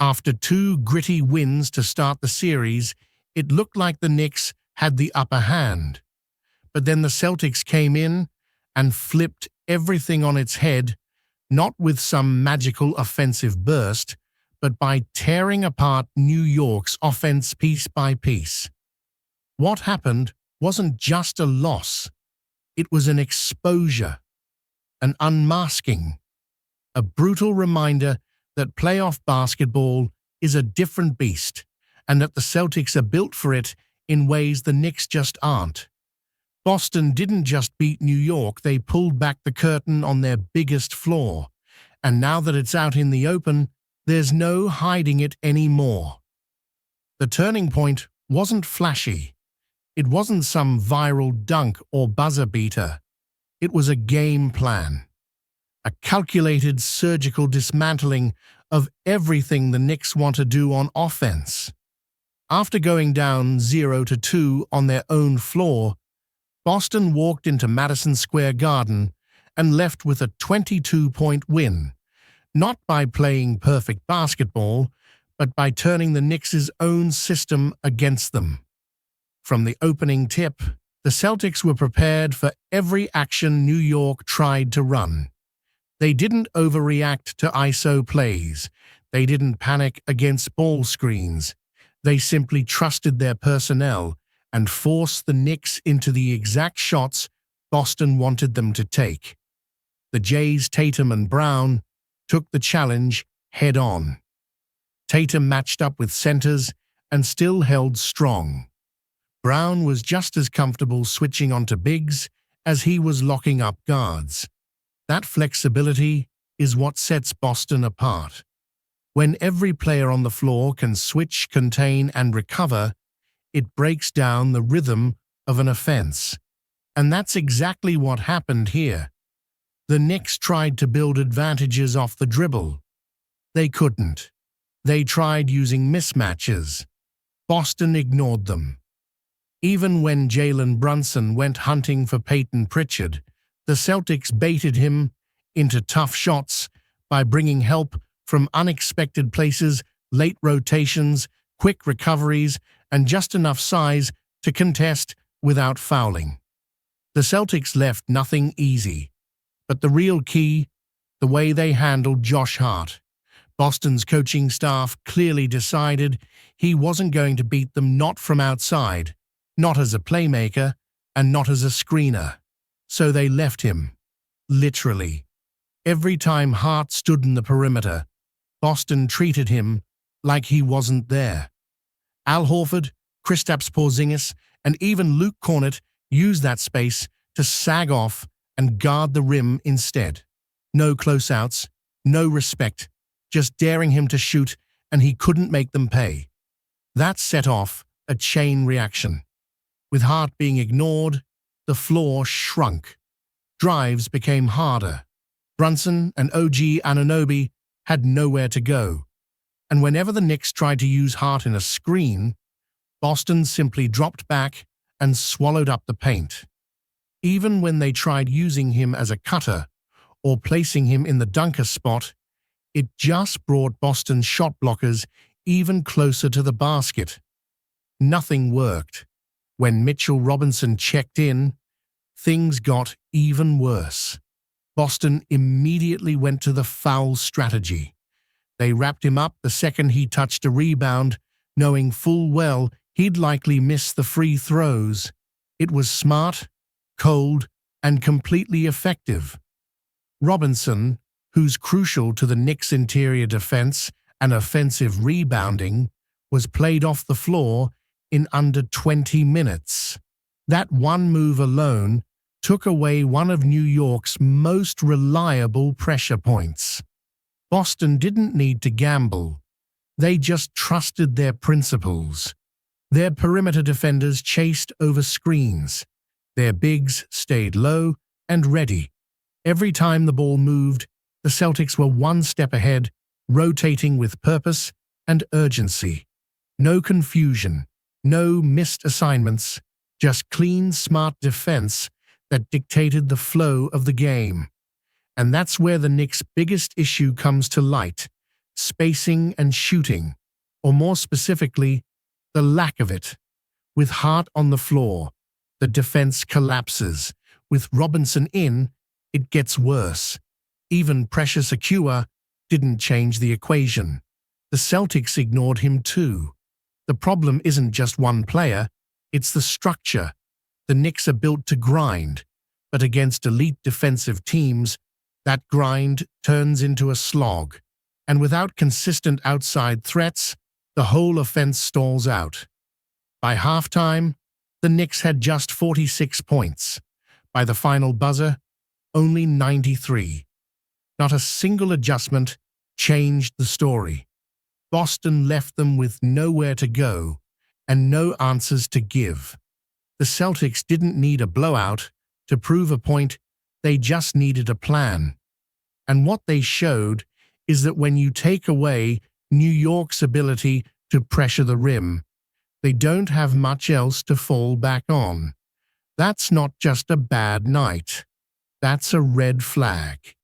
After two gritty wins to start the series, it looked like the Knicks had the upper hand. But then the Celtics came in and flipped everything on its head, not with some magical offensive burst, but by tearing apart New York's offense piece by piece. What happened wasn't just a loss. It was an exposure, an unmasking, a brutal reminder that playoff basketball is a different beast and that the Celtics are built for it in ways the Knicks just aren't. Boston didn't just beat New York, they pulled back the curtain on their biggest flaw. And now that it's out in the open, there's no hiding it anymore. The turning point wasn't flashy. It wasn't some viral dunk or buzzer beater. It was a game plan. A calculated surgical dismantling of everything the Knicks want to do on offense. After going down 0-2 on their own floor, Boston walked into Madison Square Garden and left with a 22-point win, not by playing perfect basketball, but by turning the Knicks' own system against them. From the opening tip, the Celtics were prepared for every action New York tried to run. They didn't overreact to ISO plays. They didn't panic against ball screens. They simply trusted their personnel and forced the Knicks into the exact shots Boston wanted them to take. The Jays, Tatum and Brown, took the challenge head-on. Tatum matched up with centers and still held strong. Brown was just as comfortable switching onto bigs as he was locking up guards. That flexibility is what sets Boston apart. When every player on the floor can switch, contain, and recover, it breaks down the rhythm of an offense. And that's exactly what happened here. The Knicks tried to build advantages off the dribble. They couldn't. They tried using mismatches. Boston ignored them. Even when Jalen Brunson went hunting for Peyton Pritchard, the Celtics baited him into tough shots by bringing help from unexpected places, late rotations, quick recoveries, and just enough size to contest without fouling. The Celtics left nothing easy. But the real key, the way they handled Josh Hart. Boston's coaching staff clearly decided he wasn't going to beat them, not from outside, not as a playmaker, and not as a screener. So they left him. Literally. Every time Hart stood in the perimeter, Boston treated him like he wasn't there. Al Horford, Kristaps Porzingis, and even Luke Kornet used that space to sag off and guard the rim instead. No closeouts, no respect, just daring him to shoot, and he couldn't make them pay. That set off a chain reaction. With Hart being ignored, the floor shrunk. Drives became harder. Brunson and OG Anunoby had nowhere to go. And whenever the Knicks tried to use Hart in a screen, Boston simply dropped back and swallowed up the paint. Even when they tried using him as a cutter or placing him in the dunker spot, it just brought Boston's shot blockers even closer to the basket. Nothing worked. When Mitchell Robinson checked in, things got even worse. Boston immediately went to the foul strategy. They wrapped him up the second he touched a rebound, knowing full well he'd likely miss the free throws. It was smart, cold, and completely effective. Robinson, who's crucial to the Knicks' interior defense and offensive rebounding, was played off the floor in under 20 minutes. That one move alone took away one of New York's most reliable pressure points. Boston didn't need to gamble. They just trusted their principles. Their perimeter defenders chased over screens. Their bigs stayed low and ready. Every time the ball moved, the Celtics were one step ahead, rotating with purpose and urgency. No confusion, no missed assignments, just clean, smart defense that dictated the flow of the game. And that's where the Knicks' biggest issue comes to light. spacing and shooting, or more specifically, the lack of it. With Hart on the floor, the defense collapses. With Robinson in, it gets worse. Even Precious Achiuwa didn't change the equation. The Celtics ignored him too. The problem isn't just one player, it's the structure. The Knicks are built to grind, but against elite defensive teams, that grind turns into a slog. And without consistent outside threats, the whole offense stalls out. By halftime, the Knicks had just 46 points. By the final buzzer, only 93. Not a single adjustment changed the story. Boston left them with nowhere to go and no answers to give. The Celtics didn't need a blowout to prove a point, they just needed a plan. And what they showed is that when you take away New York's ability to pressure the rim, they don't have much else to fall back on. That's not just a bad night. That's a red flag.